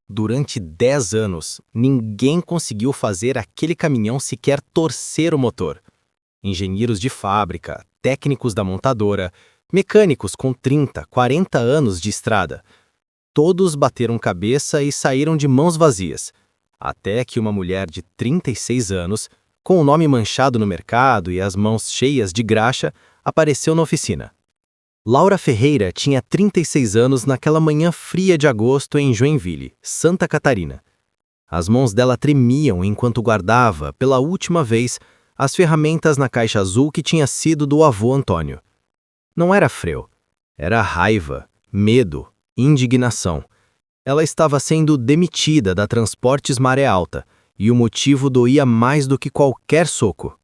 Durante 10 anos, ninguém conseguiu fazer aquele caminhão sequer torcer o motor. Engenheiros de fábrica, técnicos da montadora, mecânicos com 30, 40 anos de estrada. Todos bateram cabeça e saíram de mãos vazias, até que uma mulher de 36 anos, com o nome manchado no mercado e as mãos cheias de graxa, apareceu na oficina. Laura Ferreira tinha 36 anos naquela manhã fria de agosto em Joinville, Santa Catarina. As mãos dela tremiam enquanto guardava, pela última vez, as ferramentas na caixa azul que tinha sido do avô Antônio. Não era freio, era raiva, medo, indignação. Ela estava sendo demitida da Transportes Maré Alta, e o motivo doía mais do que qualquer soco.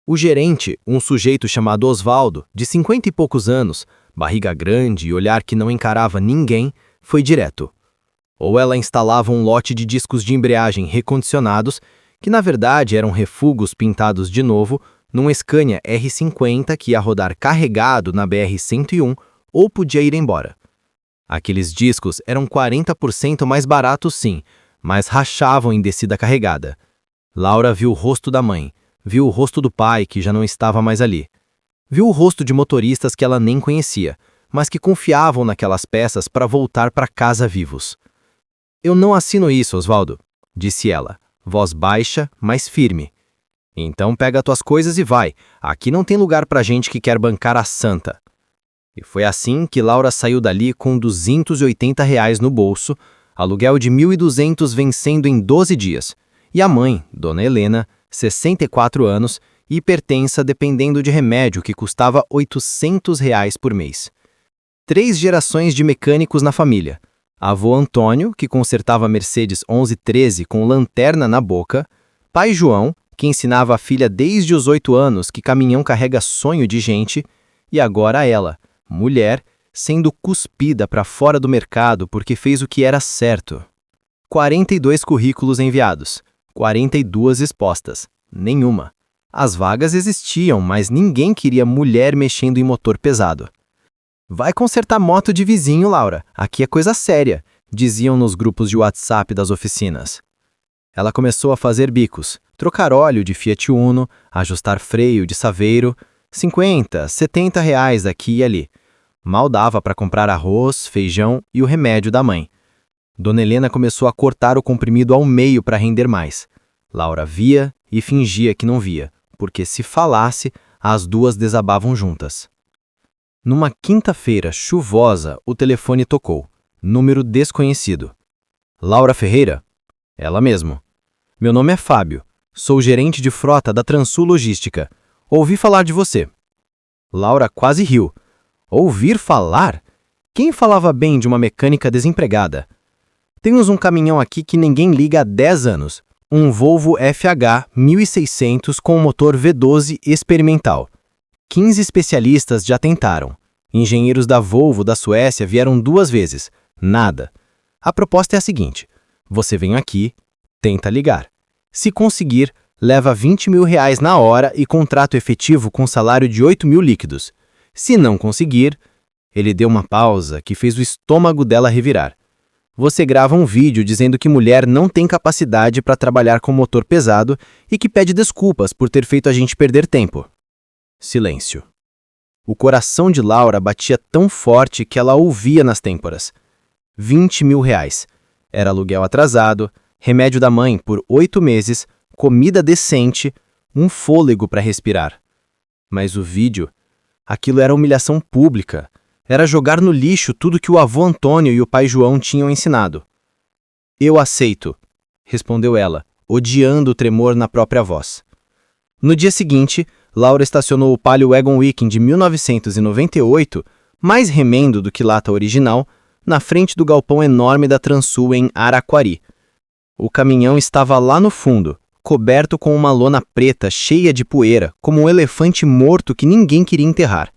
O gerente, um sujeito chamado Osvaldo, de 50 e poucos anos, barriga grande e olhar que não encarava ninguém, foi direto. Ou ela instalava um lote de discos de embreagem recondicionados, que na verdade eram refugos pintados de novo, num Scania R50 que ia rodar carregado na BR-101, ou podia ir embora. Aqueles discos eram 40% mais baratos sim, mas rachavam em descida carregada. Laura viu o rosto da mãe, viu o rosto do pai, que já não estava mais ali. Viu o rosto de motoristas que ela nem conhecia, mas que confiavam naquelas peças para voltar para casa vivos. "Eu não assino isso, Osvaldo", disse ela, voz baixa, mas firme. "Então pega tuas coisas e vai, aqui não tem lugar para gente que quer bancar a santa." E foi assim que Laura saiu dali com R$ 280 no bolso, aluguel de 1.200 vencendo em 12 dias, e a mãe, Dona Helena, 64 anos, hipertensa dependendo de remédio que custava R$ 800 por mês. 3 gerações de mecânicos na família. Avô Antônio, que consertava Mercedes 1113 com lanterna na boca. Pai João, que ensinava a filha desde os 8 anos que caminhão carrega sonho de gente. E agora ela, mulher, sendo cuspida para fora do mercado porque fez o que era certo. 42 currículos enviados, 42 expostas, nenhuma. As vagas existiam, mas ninguém queria mulher mexendo em motor pesado. "Vai consertar moto de vizinho, Laura. Aqui é coisa séria", diziam nos grupos de WhatsApp das oficinas. Ela começou a fazer bicos, trocar óleo de Fiat Uno, ajustar freio de Saveiro, R$ 50, R$ 70 aqui e ali. Mal dava para comprar arroz, feijão e o remédio da mãe. Dona Helena começou a cortar o comprimido ao meio para render mais. Laura via e fingia que não via, porque se falasse, as duas desabavam juntas. Numa quinta-feira chuvosa, o telefone tocou. Número desconhecido. "Laura Ferreira?" "Ela mesmo." "Meu nome é Fábio. Sou gerente de frota da Transul Logística. Ouvi falar de você." Laura quase riu. Ouvir falar? Quem falava bem de uma mecânica desempregada? "Temos um caminhão aqui que ninguém liga há 10 anos. Um Volvo FH 1600 com motor V12 experimental. 15 especialistas já tentaram. Engenheiros da Volvo da Suécia vieram 2 vezes. Nada. A proposta é a seguinte: você vem aqui, tenta ligar. Se conseguir, leva R$ 20.000 na hora e contrato efetivo com salário de 8.000 líquidos. Se não conseguir..." Ele deu uma pausa que fez o estômago dela revirar. "Você grava um vídeo dizendo que mulher não tem capacidade para trabalhar com motor pesado e que pede desculpas por ter feito a gente perder tempo." Silêncio. O coração de Laura batia tão forte que ela ouvia nas têmporas. R$ 20.000. Era aluguel atrasado, remédio da mãe por 8 meses, comida decente, um fôlego para respirar. Mas o vídeo, aquilo era humilhação pública. Era jogar no lixo tudo que o avô Antônio e o pai João tinham ensinado. "Eu aceito", respondeu ela, odiando o tremor na própria voz. No dia seguinte, Laura estacionou o Palio Wagon Weekend de 1998, mais remendo do que lata original, na frente do galpão enorme da Transul em Araquari. O caminhão estava lá no fundo, coberto com uma lona preta cheia de poeira, como um elefante morto que ninguém queria enterrar.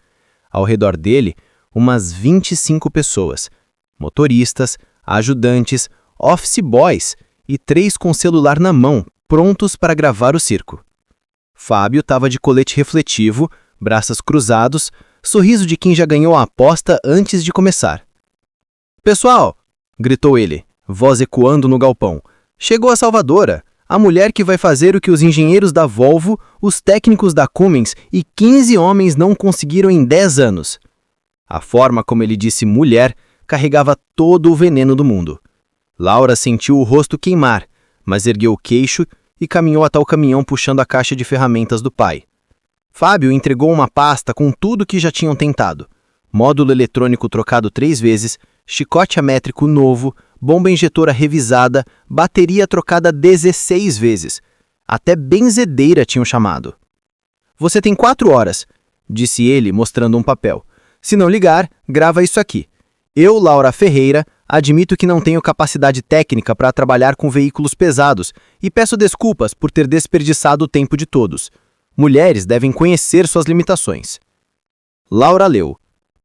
Ao redor dele, umas 25 pessoas, motoristas, ajudantes, office boys e 3 com celular na mão, prontos para gravar o circo. Fábio estava de colete refletivo, braços cruzados, sorriso de quem já ganhou a aposta antes de começar. "Pessoal", gritou ele, Voz ecoando no galpão. Chegou a salvadora, a mulher que vai fazer o que os engenheiros da Volvo, os técnicos da Cummins e 15 homens não conseguiram em 10 anos. A forma como ele disse mulher carregava todo o veneno do mundo. Laura sentiu o rosto queimar, mas ergueu o queixo e caminhou até o caminhão puxando a caixa de ferramentas do pai. Fábio entregou uma pasta com tudo que já tinham tentado. Módulo eletrônico trocado 3 vezes, chicote amétrico novo, bomba injetora revisada, bateria trocada 16 vezes. Até benzedeira tinham chamado. Você tem 4 horas, disse ele, mostrando um papel. Se não ligar, grava isso aqui. Eu, Laura Ferreira, admito que não tenho capacidade técnica para trabalhar com veículos pesados e peço desculpas por ter desperdiçado o tempo de todos. Mulheres devem conhecer suas limitações. Laura leu.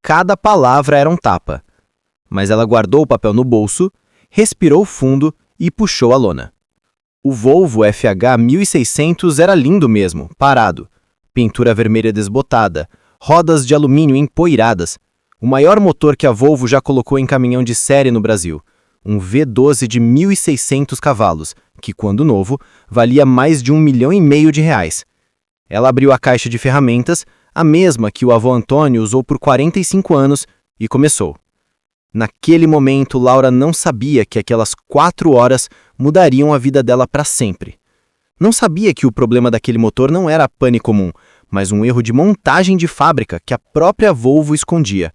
Cada palavra era um tapa. Mas ela guardou o papel no bolso, respirou fundo e puxou a lona. O Volvo FH 1600 era lindo mesmo, parado. Pintura vermelha desbotada, rodas de alumínio empoeiradas. O maior motor que a Volvo já colocou em caminhão de série no Brasil. Um V12 de 1.600 cavalos, que, quando novo, valia mais de R$1,5 milhão. Ela abriu a caixa de ferramentas, a mesma que o avô Antônio usou por 45 anos, e começou. Naquele momento, Laura não sabia que aquelas 4 horas mudariam a vida dela para sempre. Não sabia que o problema daquele motor não era a pane comum, mas um erro de montagem de fábrica que a própria Volvo escondia.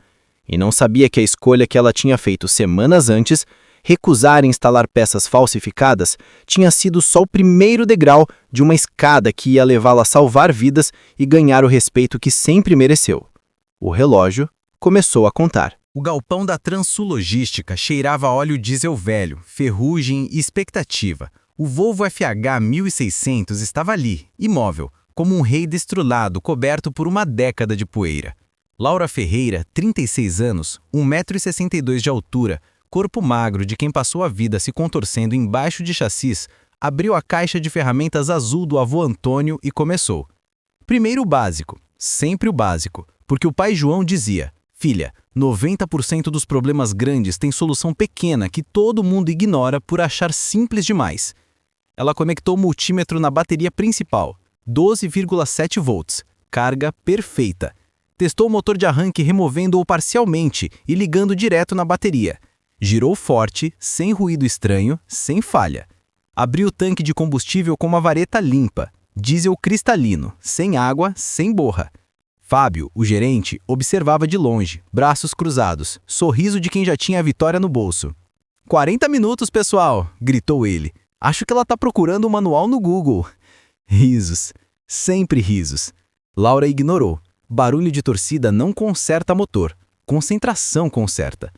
E não sabia que a escolha que ela tinha feito semanas antes, recusar instalar peças falsificadas, tinha sido só o primeiro degrau de uma escada que ia levá-la a salvar vidas e ganhar o respeito que sempre mereceu. O relógio começou a contar. O galpão da Transulogística cheirava a óleo diesel velho, ferrugem e expectativa. O Volvo FH 1600 estava ali, imóvel, como um rei destrulado coberto por uma década de poeira. Laura Ferreira, 36 anos, 1,62 m de altura, corpo magro de quem passou a vida se contorcendo embaixo de chassis, abriu a caixa de ferramentas azul do avô Antônio e começou. Primeiro o básico, sempre o básico, porque o pai João dizia: filha, 90% dos problemas grandes têm solução pequena que todo mundo ignora por achar simples demais. Ela conectou o multímetro na bateria principal, 12,7 volts, carga perfeita. Testou o motor de arranque removendo-o parcialmente e ligando direto na bateria. Girou forte, sem ruído estranho, sem falha. Abriu o tanque de combustível com uma vareta limpa, diesel cristalino, sem água, sem borra. Fábio, o gerente, observava de longe, braços cruzados, sorriso de quem já tinha a vitória no bolso. 40 minutos, pessoal! Gritou ele. Acho que ela está procurando um manual no Google. Risos. Sempre risos. Laura ignorou. Barulho de torcida não conserta motor. Concentração conserta.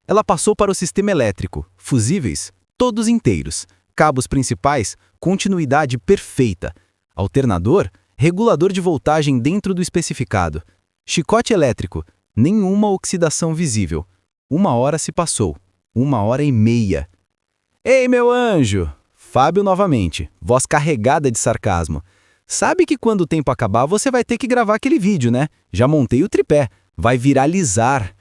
Ela passou para o sistema elétrico. Fusíveis, todos inteiros. Cabos principais, continuidade perfeita. Alternador, regulador de voltagem dentro do especificado. Chicote elétrico, nenhuma oxidação visível. 1 hora se passou. 1h30. Ei, meu anjo! Fábio novamente, voz carregada de sarcasmo. Sabe que quando o tempo acabar você vai ter que gravar aquele vídeo, né? Já montei o tripé. Vai viralizar.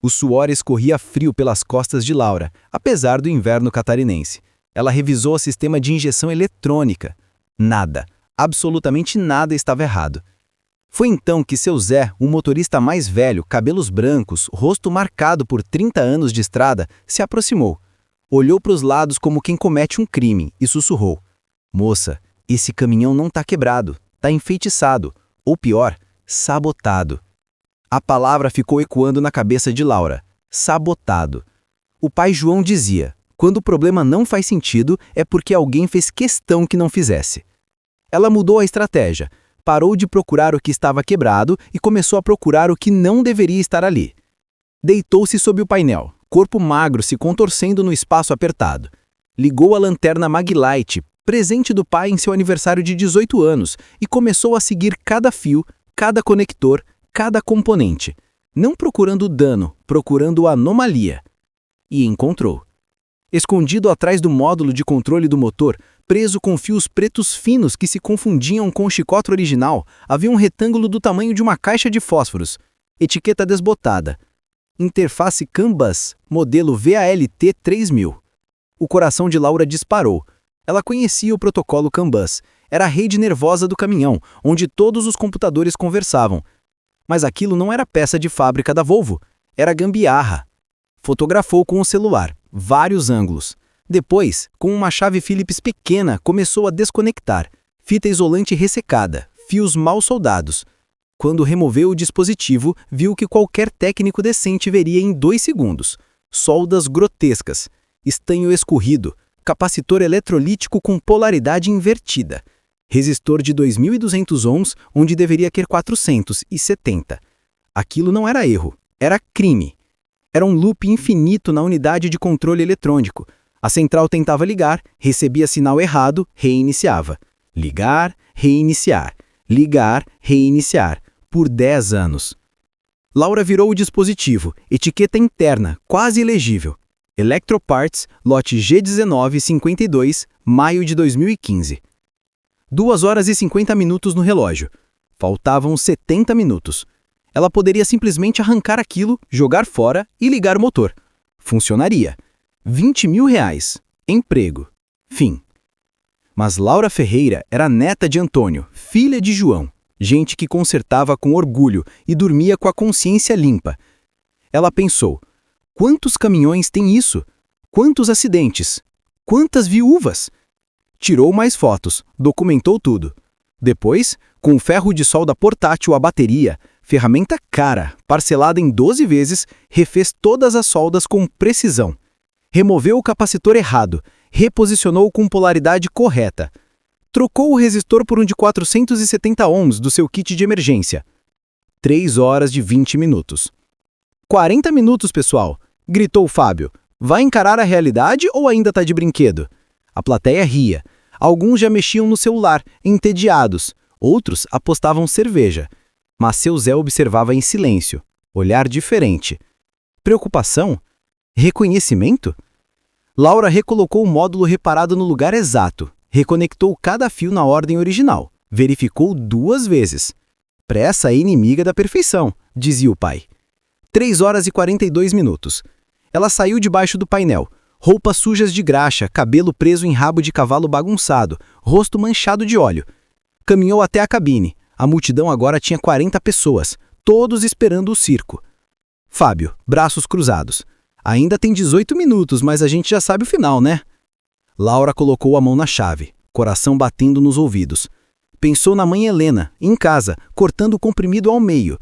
O suor escorria frio pelas costas de Laura, apesar do inverno catarinense. Ela revisou o sistema de injeção eletrônica. Nada. Absolutamente nada estava errado. Foi então que seu Zé, um motorista mais velho, cabelos brancos, rosto marcado por 30 anos de estrada, se aproximou. Olhou para os lados como quem comete um crime e sussurrou: moça, esse caminhão não está quebrado, está enfeitiçado, ou pior, sabotado. A palavra ficou ecoando na cabeça de Laura. Sabotado. O pai João dizia: quando o problema não faz sentido, é porque alguém fez questão que não fizesse. Ela mudou a estratégia, parou de procurar o que estava quebrado e começou a procurar o que não deveria estar ali. Deitou-se sob o painel, corpo magro se contorcendo no espaço apertado. Ligou a lanterna Maglite, presente do pai em seu aniversário de 18 anos, e começou a seguir cada fio, cada conector, cada componente. Não procurando dano, procurando anomalia. E encontrou. Escondido atrás do módulo de controle do motor, preso com fios pretos finos que se confundiam com o chicote original, havia um retângulo do tamanho de uma caixa de fósforos. Etiqueta desbotada. Interface CAN bus, modelo VALT 3000. O coração de Laura disparou. Ela conhecia o protocolo CAN-bus. Era a rede nervosa do caminhão, onde todos os computadores conversavam. Mas aquilo não era peça de fábrica da Volvo. Era gambiarra. Fotografou com o celular, vários ângulos. Depois, com uma chave Phillips pequena, começou a desconectar. Fita isolante ressecada, fios mal soldados. Quando removeu o dispositivo, viu que qualquer técnico decente veria em 2 segundos. Soldas grotescas, estanho escorrido, capacitor eletrolítico com polaridade invertida. Resistor de 2.200 ohms, onde deveria ter 470. Aquilo não era erro, era crime. Era um loop infinito na unidade de controle eletrônico. A central tentava ligar, recebia sinal errado, reiniciava. Ligar, reiniciar. Ligar, reiniciar. Por 10 anos. Laura virou o dispositivo, etiqueta interna, quase ilegível. Electroparts, lote G1952, maio de 2015. 2 horas e 50 minutos no relógio. Faltavam 70 minutos. Ela poderia simplesmente arrancar aquilo, jogar fora e ligar o motor. Funcionaria. R$20.000. Emprego. Fim. Mas Laura Ferreira era neta de Antônio, filha de João. Gente que consertava com orgulho e dormia com a consciência limpa. Ela pensou, quantos caminhões tem isso? Quantos acidentes? Quantas viúvas? Tirou mais fotos, documentou tudo. Depois, com o ferro de solda portátil à bateria, ferramenta cara, parcelada em 12 vezes, refez todas as soldas com precisão. Removeu o capacitor errado, reposicionou com polaridade correta. Trocou o resistor por um de 470 ohms do seu kit de emergência. 3 horas e 20 minutos. 40 minutos, pessoal, gritou Fábio. Vai encarar a realidade ou ainda tá de brinquedo? A plateia ria. Alguns já mexiam no celular, entediados. Outros apostavam cerveja. Mas seu Zé observava em silêncio. Olhar diferente. Preocupação? Reconhecimento? Laura recolocou o módulo reparado no lugar exato. Reconectou cada fio na ordem original. Verificou 2 vezes. Pressa é inimiga da perfeição, dizia o pai. 3 horas e 42 minutos. Ela saiu debaixo do painel. Roupas sujas de graxa, cabelo preso em rabo de cavalo bagunçado, rosto manchado de óleo. Caminhou até a cabine. A multidão agora tinha 40 pessoas, todos esperando o circo. Fábio, braços cruzados. Ainda tem 18 minutos, mas a gente já sabe o final, né? Laura colocou a mão na chave, coração batendo nos ouvidos. Pensou na mãe Helena, em casa, cortando o comprimido ao meio.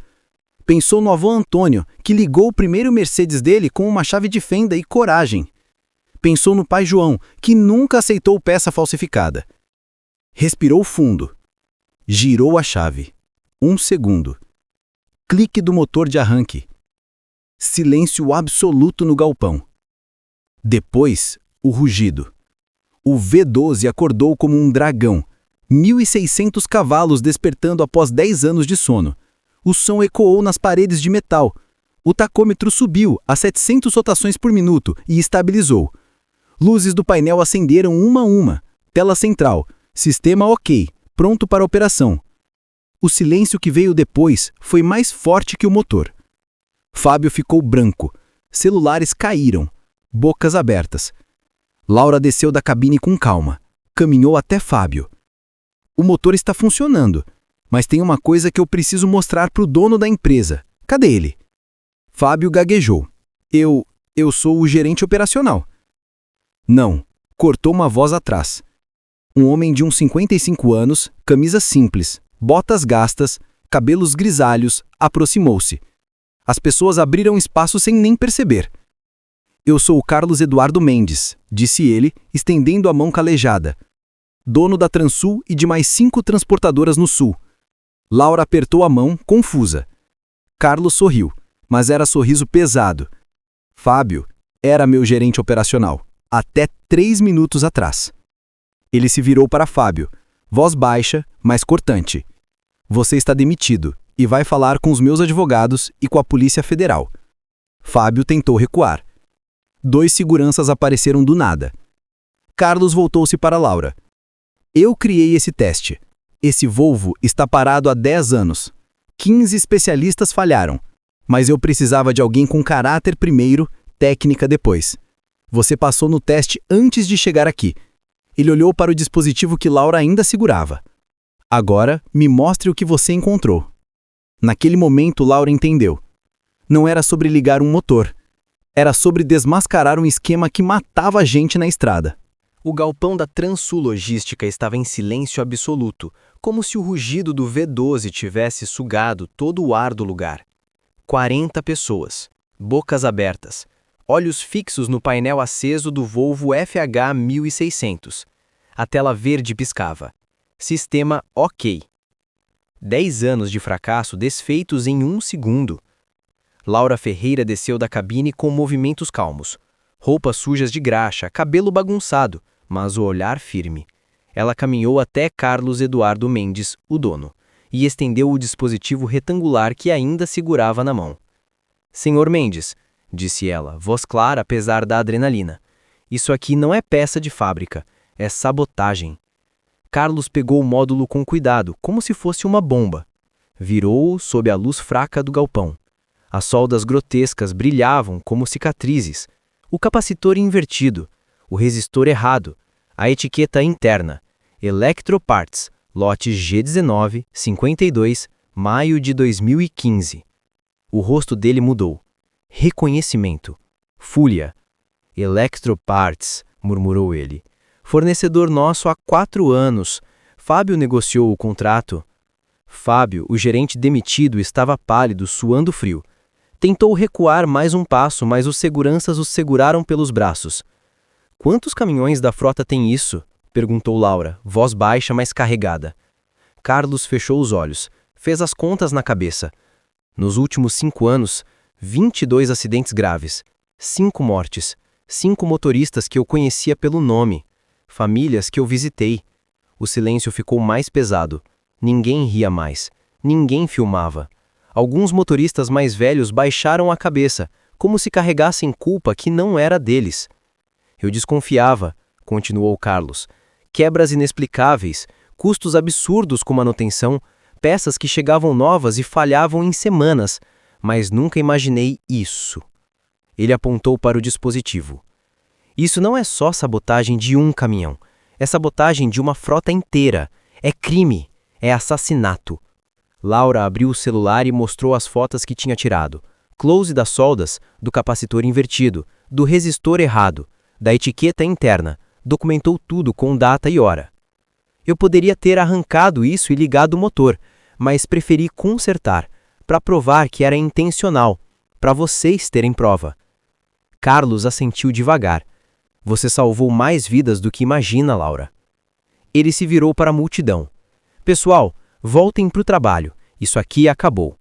Pensou no avô Antônio, que ligou o primeiro Mercedes dele com uma chave de fenda e coragem. Pensou no pai João, que nunca aceitou peça falsificada. Respirou fundo. Girou a chave. 1 segundo. Clique do motor de arranque. Silêncio absoluto no galpão. Depois, o rugido. O V12 acordou como um dragão. 1.600 cavalos despertando após 10 anos de sono. O som ecoou nas paredes de metal. O tacômetro subiu a 700 rotações por minuto e estabilizou. Luzes do painel acenderam uma a uma. Tela central. Sistema ok. Pronto para operação. O silêncio que veio depois foi mais forte que o motor. Fábio ficou branco. Celulares caíram. Bocas abertas. Laura desceu da cabine com calma. Caminhou até Fábio. O motor está funcionando, mas tem uma coisa que eu preciso mostrar para o dono da empresa. Cadê ele? Fábio gaguejou. Eu sou o gerente operacional. Não, cortou uma voz atrás. Um homem de uns 55 anos, camisa simples, botas gastas, cabelos grisalhos, aproximou-se. As pessoas abriram espaço sem nem perceber. Eu sou o Carlos Eduardo Mendes, disse ele, estendendo a mão calejada. Dono da Transul e de mais 5 transportadoras no Sul. Laura apertou a mão, confusa. Carlos sorriu, mas era sorriso pesado. Fábio era meu gerente operacional, até 3 minutos atrás. Ele se virou para Fábio, voz baixa, mas cortante. Você está demitido e vai falar com os meus advogados e com a Polícia Federal. Fábio tentou recuar. 2 seguranças apareceram do nada. Carlos voltou-se para Laura. Eu criei esse teste. Esse Volvo está parado há 10 anos. 15 especialistas falharam. Mas eu precisava de alguém com caráter primeiro, técnica depois. Você passou no teste antes de chegar aqui. Ele olhou para o dispositivo que Laura ainda segurava. Agora, me mostre o que você encontrou. Naquele momento, Laura entendeu. Não era sobre ligar um motor. Era sobre desmascarar um esquema que matava a gente na estrada. O galpão da Transul Logística estava em silêncio absoluto, como se o rugido do V12 tivesse sugado todo o ar do lugar. 40 pessoas, bocas abertas, olhos fixos no painel aceso do Volvo FH 1600. A tela verde piscava. Sistema OK. 10 anos de fracasso desfeitos em 1 segundo. Laura Ferreira desceu da cabine com movimentos calmos. Roupas sujas de graxa, cabelo bagunçado, mas o olhar firme. Ela caminhou até Carlos Eduardo Mendes, o dono, e estendeu o dispositivo retangular que ainda segurava na mão. Senhor Mendes, disse ela, voz clara apesar da adrenalina. Isso aqui não é peça de fábrica, é sabotagem. Carlos pegou o módulo com cuidado, como se fosse uma bomba. Virou-o sob a luz fraca do galpão. As soldas grotescas brilhavam como cicatrizes. O capacitor invertido, o resistor errado, a etiqueta interna, Electroparts, lote G19, 52, maio de 2015. O rosto dele mudou. Reconhecimento. Fúria. Electroparts, murmurou ele. Fornecedor nosso há 4 anos. Fábio negociou o contrato. Fábio, o gerente demitido, estava pálido, suando frio. Tentou recuar mais um passo, mas os seguranças os seguraram pelos braços. Quantos caminhões da frota tem isso? Perguntou Laura, voz baixa, mas carregada. Carlos fechou os olhos, fez as contas na cabeça. Nos últimos 5 anos, 22 acidentes graves, 5 mortes, 5 motoristas que eu conhecia pelo nome, famílias que eu visitei. O silêncio ficou mais pesado. Ninguém ria mais. Ninguém filmava. Alguns motoristas mais velhos baixaram a cabeça, como se carregassem culpa que não era deles. Eu desconfiava, continuou Carlos. Quebras inexplicáveis, custos absurdos com manutenção, peças que chegavam novas e falhavam em semanas, mas nunca imaginei isso. Ele apontou para o dispositivo. Isso não é só sabotagem de um caminhão, é sabotagem de uma frota inteira. É crime, é assassinato. Laura abriu o celular e mostrou as fotos que tinha tirado. Close das soldas, do capacitor invertido, do resistor errado, da etiqueta interna. Documentou tudo com data e hora. Eu poderia ter arrancado isso e ligado o motor, mas preferi consertar, para provar que era intencional, para vocês terem prova. Carlos assentiu devagar. Você salvou mais vidas do que imagina, Laura. Ele se virou para a multidão. Pessoal, voltem para o trabalho. Isso aqui acabou.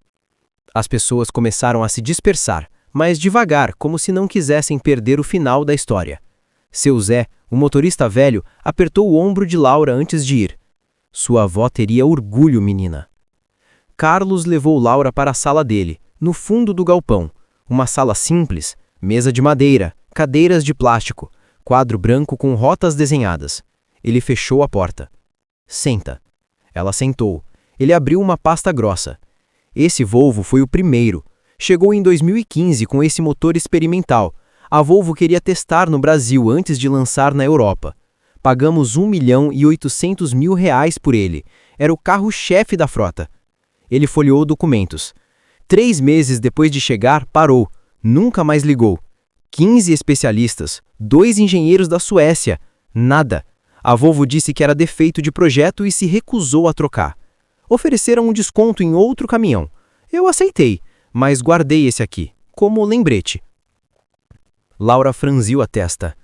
As pessoas começaram a se dispersar, mas devagar, como se não quisessem perder o final da história. Seu Zé, o motorista velho, apertou o ombro de Laura antes de ir. Sua avó teria orgulho, menina. Carlos levou Laura para a sala dele, no fundo do galpão. Uma sala simples, mesa de madeira, cadeiras de plástico, quadro branco com rotas desenhadas. Ele fechou a porta. Senta. Ela sentou. Ele abriu uma pasta grossa. Esse Volvo foi o primeiro. Chegou em 2015 com esse motor experimental. A Volvo queria testar no Brasil antes de lançar na Europa. Pagamos R$1.800.000 por ele. Era o carro-chefe da frota. Ele folheou documentos. 3 meses depois de chegar, parou. Nunca mais ligou. 15 especialistas, 2 engenheiros da Suécia. Nada. A Volvo disse que era defeito de projeto e se recusou a trocar. Ofereceram um desconto em outro caminhão. Eu aceitei, mas guardei esse aqui, como lembrete. Laura franziu a testa.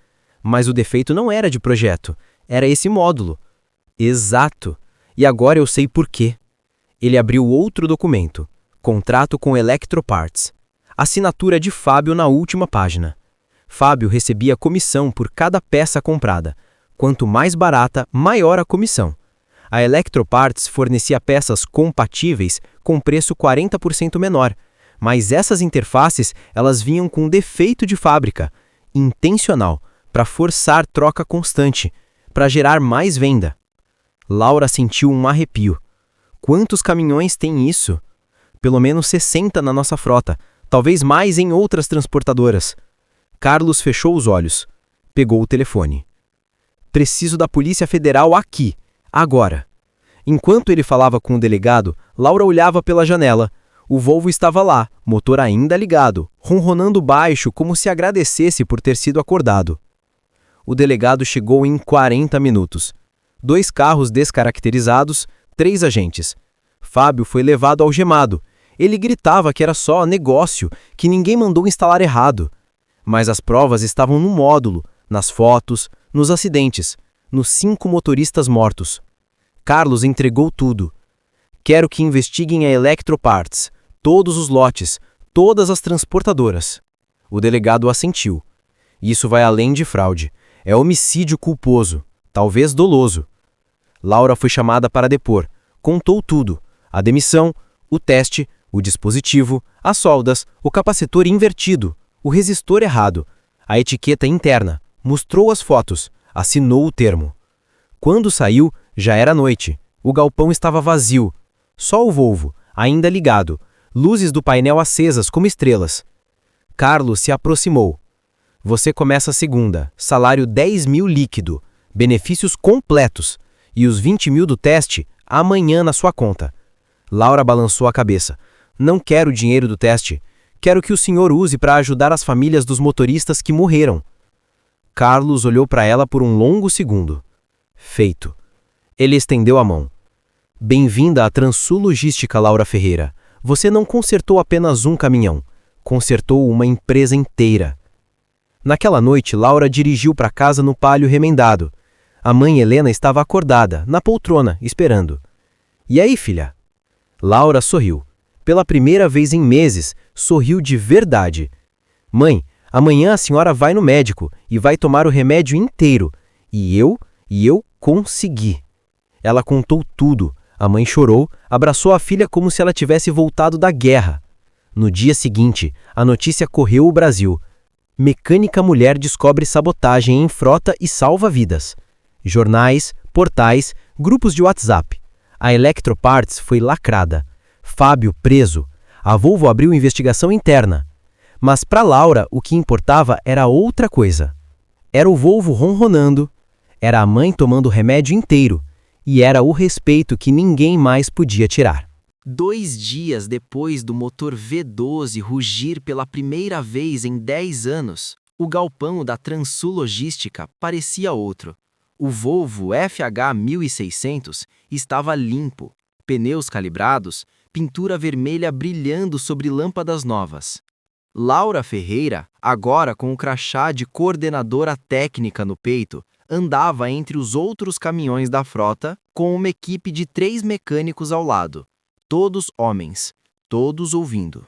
Mas o defeito não era de projeto, era esse módulo. Exato. E agora eu sei por quê. Ele abriu outro documento. Contrato com Electroparts. Assinatura de Fábio na última página. Fábio recebia comissão por cada peça comprada. Quanto mais barata, maior a comissão. A Electroparts fornecia peças compatíveis com preço 40% menor, mas essas interfaces elas vinham com defeito de fábrica, intencional, para forçar troca constante, para gerar mais venda. Laura sentiu um arrepio. Quantos caminhões tem isso? Pelo menos 60 na nossa frota, talvez mais em outras transportadoras. Carlos fechou os olhos. Pegou o telefone. Preciso da Polícia Federal aqui, agora. Enquanto ele falava com o delegado, Laura olhava pela janela. O Volvo estava lá, motor ainda ligado, ronronando baixo como se agradecesse por ter sido acordado. O delegado chegou em 40 minutos. 2 carros descaracterizados, 3 agentes. Fábio foi levado algemado. Ele gritava que era só negócio, que ninguém mandou instalar errado. Mas as provas estavam no módulo, nas fotos, nos acidentes, nos 5 motoristas mortos. Carlos entregou tudo. Quero que investiguem a Electroparts, todos os lotes, todas as transportadoras. O delegado assentiu. Isso vai além de fraude. É homicídio culposo, talvez doloso. Laura foi chamada para depor. Contou tudo. A demissão, o teste, o dispositivo, as soldas, o capacitor invertido, o resistor errado, a etiqueta interna. Mostrou as fotos. Assinou o termo. Quando saiu, já era noite. O galpão estava vazio. Só o Volvo, ainda ligado. Luzes do painel acesas como estrelas. Carlos se aproximou. Você começa a segunda, salário 10 mil líquido, benefícios completos, e os 20 mil do teste amanhã na sua conta. Laura balançou a cabeça. Não quero o dinheiro do teste. Quero que o senhor use para ajudar as famílias dos motoristas que morreram. Carlos olhou para ela por um longo segundo. Feito. Ele estendeu a mão. Bem-vinda à Transul Logística, Laura Ferreira. Você não consertou apenas um caminhão. Consertou uma empresa inteira. Naquela noite, Laura dirigiu para casa no palio remendado. A mãe Helena estava acordada, na poltrona, esperando. E aí, filha? Laura sorriu. Pela primeira vez em meses, sorriu de verdade. Mãe, amanhã a senhora vai no médico e vai tomar o remédio inteiro. E eu consegui. Ela contou tudo. A mãe chorou, abraçou a filha como se ela tivesse voltado da guerra. No dia seguinte, a notícia correu o Brasil. Mecânica mulher descobre sabotagem em frota e salva vidas. Jornais, portais, grupos de WhatsApp. A Electroparts foi lacrada. Fábio preso. A Volvo abriu investigação interna. Mas para Laura, o que importava era outra coisa. Era o Volvo ronronando. Era a mãe tomando o remédio inteiro. E era o respeito que ninguém mais podia tirar. 2 dias depois do motor V12 rugir pela primeira vez em 10 anos, o galpão da Transul Logística parecia outro. O Volvo FH 1600 estava limpo, pneus calibrados, pintura vermelha brilhando sobre lâmpadas novas. Laura Ferreira, agora com o crachá de coordenadora técnica no peito, andava entre os outros caminhões da frota com uma equipe de 3 mecânicos ao lado. Todos homens, todos ouvindo.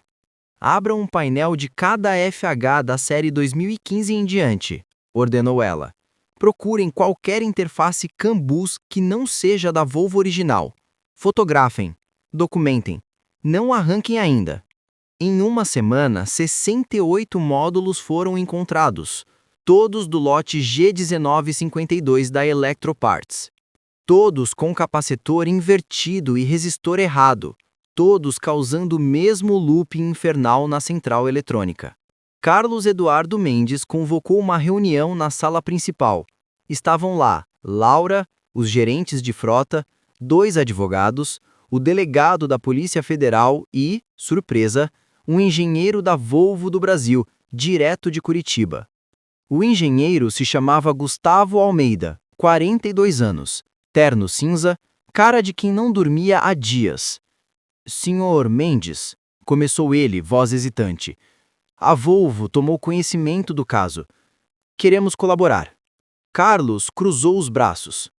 Abra um painel de cada FH da série 2015 em diante, ordenou ela. Procurem qualquer interface CAN-bus que não seja da Volvo original. Fotografem, documentem, não arranquem ainda. Em uma semana, 68 módulos foram encontrados, todos do lote G1952 da Electroparts. Todos com capacitor invertido e resistor errado, todos causando o mesmo looping infernal na central eletrônica. Carlos Eduardo Mendes convocou uma reunião na sala principal. Estavam lá Laura, os gerentes de frota, 2 advogados, o delegado da Polícia Federal e, surpresa, um engenheiro da Volvo do Brasil, direto de Curitiba. O engenheiro se chamava Gustavo Almeida, 42 anos. Terno cinza, cara de quem não dormia há dias. Senhor Mendes, começou ele, voz hesitante. A Volvo tomou conhecimento do caso. Queremos colaborar. Carlos cruzou os braços.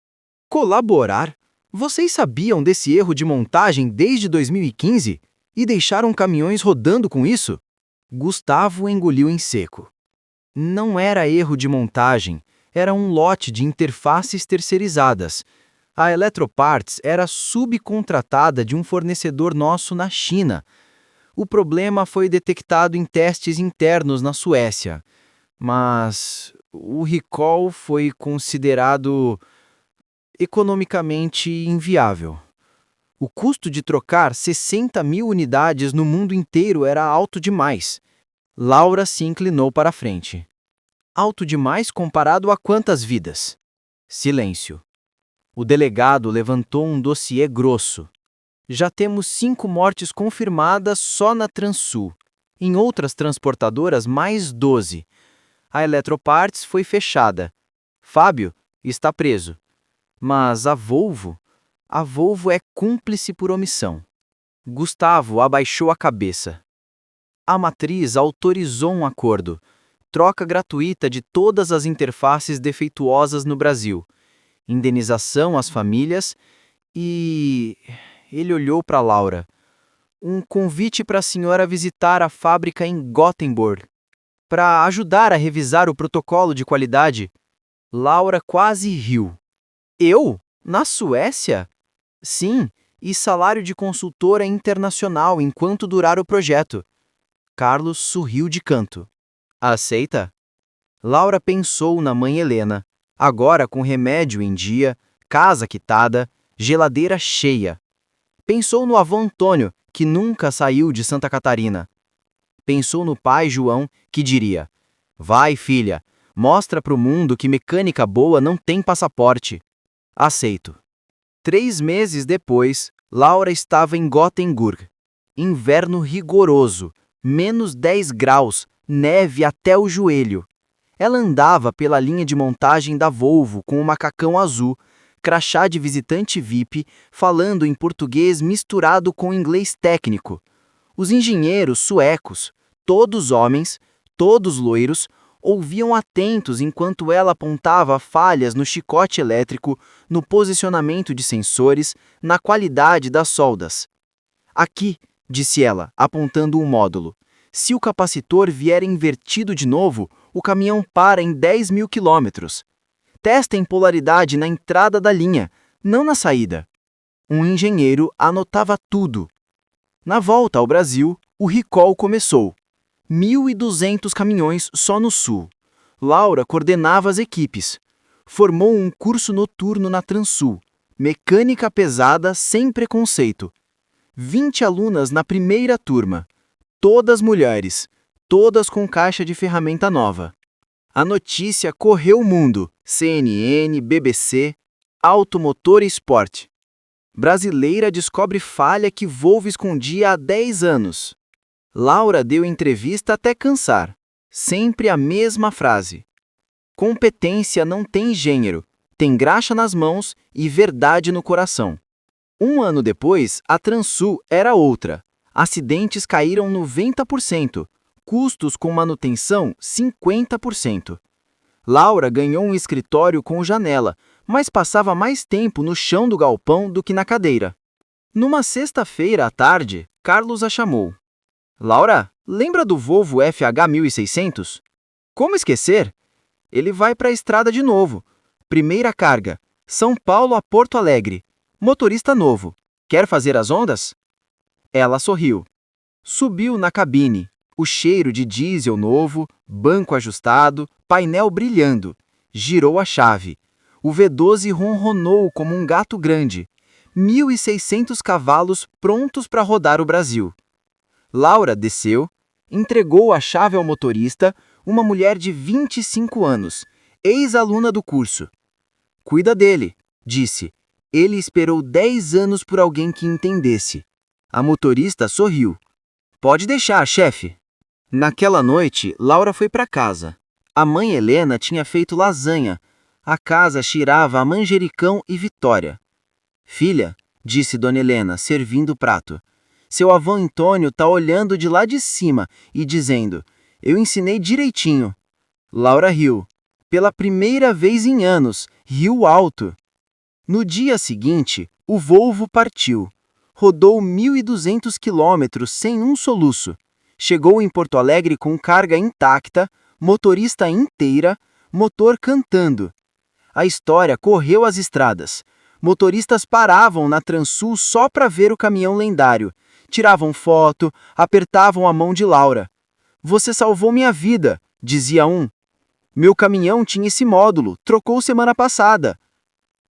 Colaborar? Vocês sabiam desse erro de montagem desde 2015 e deixaram caminhões rodando com isso? Gustavo engoliu em seco. Não era erro de montagem, era um lote de interfaces terceirizadas. A Electroparts era subcontratada de um fornecedor nosso na China. O problema foi detectado em testes internos na Suécia. Mas o recall foi considerado economicamente inviável. O custo de trocar 60 mil unidades no mundo inteiro era alto demais. Laura se inclinou para a frente. Alto demais comparado a quantas vidas? Silêncio. O delegado levantou um dossiê grosso. Já temos 5 mortes confirmadas só na Transul. Em outras transportadoras, mais 12. A Eletroparts foi fechada. Fábio está preso. Mas a Volvo é cúmplice por omissão. Gustavo abaixou a cabeça. A matriz autorizou um acordo. Troca gratuita de todas as interfaces defeituosas no Brasil. Indenização às famílias e... Ele olhou para Laura. Um convite para a senhora visitar a fábrica em Gothenburg, para ajudar a revisar o protocolo de qualidade. Laura quase riu. Eu? Na Suécia? Sim, e salário de consultora internacional enquanto durar o projeto. Carlos sorriu de canto. Aceita? Laura pensou na mãe Helena, agora com remédio em dia, casa quitada, geladeira cheia. Pensou no avô Antônio, que nunca saiu de Santa Catarina. Pensou no pai João, que diria: vai, filha, mostra pro mundo que mecânica boa não tem passaporte. Aceito. 3 meses depois, Laura estava em Gothenburg. Inverno rigoroso, menos 10 graus, neve até o joelho. Ela andava pela linha de montagem da Volvo com um macacão azul, crachá de visitante VIP, falando em português misturado com inglês técnico. Os engenheiros suecos, todos homens, todos loiros, ouviam atentos enquanto ela apontava falhas no chicote elétrico, no posicionamento de sensores, na qualidade das soldas. Aqui, disse ela, apontando um módulo. Se o capacitor vier invertido de novo, o caminhão para em 10.000 quilômetros. Testem polaridade na entrada da linha, não na saída. Um engenheiro anotava tudo. Na volta ao Brasil, o recall começou. 1.200 caminhões só no sul. Laura coordenava as equipes. Formou um curso noturno na Transul. Mecânica pesada sem preconceito. 20 alunas na primeira turma. Todas mulheres. Todas com caixa de ferramenta nova. A notícia correu o mundo. CNN, BBC, Automotor e Esporte. Brasileira descobre falha que Volvo escondia há 10 anos. Laura deu entrevista até cansar. Sempre a mesma frase. Competência não tem gênero, tem graxa nas mãos e verdade no coração. 1 ano depois, a Transul era outra. Acidentes caíram 90%, custos com manutenção 50%. Laura ganhou um escritório com janela, mas passava mais tempo no chão do galpão do que na cadeira. Numa sexta-feira à tarde, Carlos a chamou. Laura, lembra do Volvo FH 1600? Como esquecer? Ele vai para a estrada de novo. Primeira carga, São Paulo a Porto Alegre. Motorista novo. Quer fazer as ondas? Ela sorriu. Subiu na cabine. O cheiro de diesel novo, banco ajustado, painel brilhando. Girou a chave. O V12 ronronou como um gato grande. 1.600 cavalos prontos para rodar o Brasil. Laura desceu, entregou a chave ao motorista, uma mulher de 25 anos, ex-aluna do curso. Cuida dele, disse. Ele esperou 10 anos por alguém que entendesse. A motorista sorriu. Pode deixar, chefe. Naquela noite, Laura foi para casa. A mãe Helena tinha feito lasanha. A casa cheirava a manjericão e vitória. Filha, disse Dona Helena, servindo o prato. Seu avô Antônio tá olhando de lá de cima e dizendo, eu ensinei direitinho. Laura riu. Pela primeira vez em anos, riu alto. No dia seguinte, o Volvo partiu. Rodou 1.200 quilômetros sem um soluço. Chegou em Porto Alegre com carga intacta, motorista inteira, motor cantando. A história correu às estradas. Motoristas paravam na Transul só para ver o caminhão lendário. Tiravam foto, apertavam a mão de Laura. Você salvou minha vida, dizia um. Meu caminhão tinha esse módulo, trocou semana passada.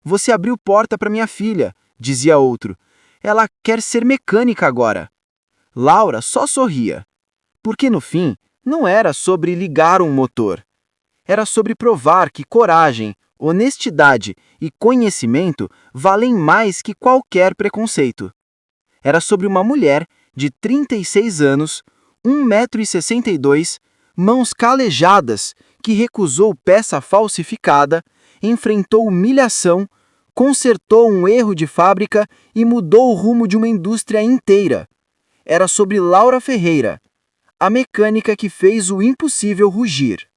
Você abriu porta para minha filha, dizia outro. Ela quer ser mecânica agora. Laura só sorria. Porque no fim, não era sobre ligar um motor. Era sobre provar que coragem, honestidade e conhecimento valem mais que qualquer preconceito. Era sobre uma mulher de 36 anos, 1,62 m, mãos calejadas, que recusou peça falsificada, enfrentou humilhação, consertou um erro de fábrica e mudou o rumo de uma indústria inteira. Era sobre Laura Ferreira, a mecânica que fez o impossível rugir.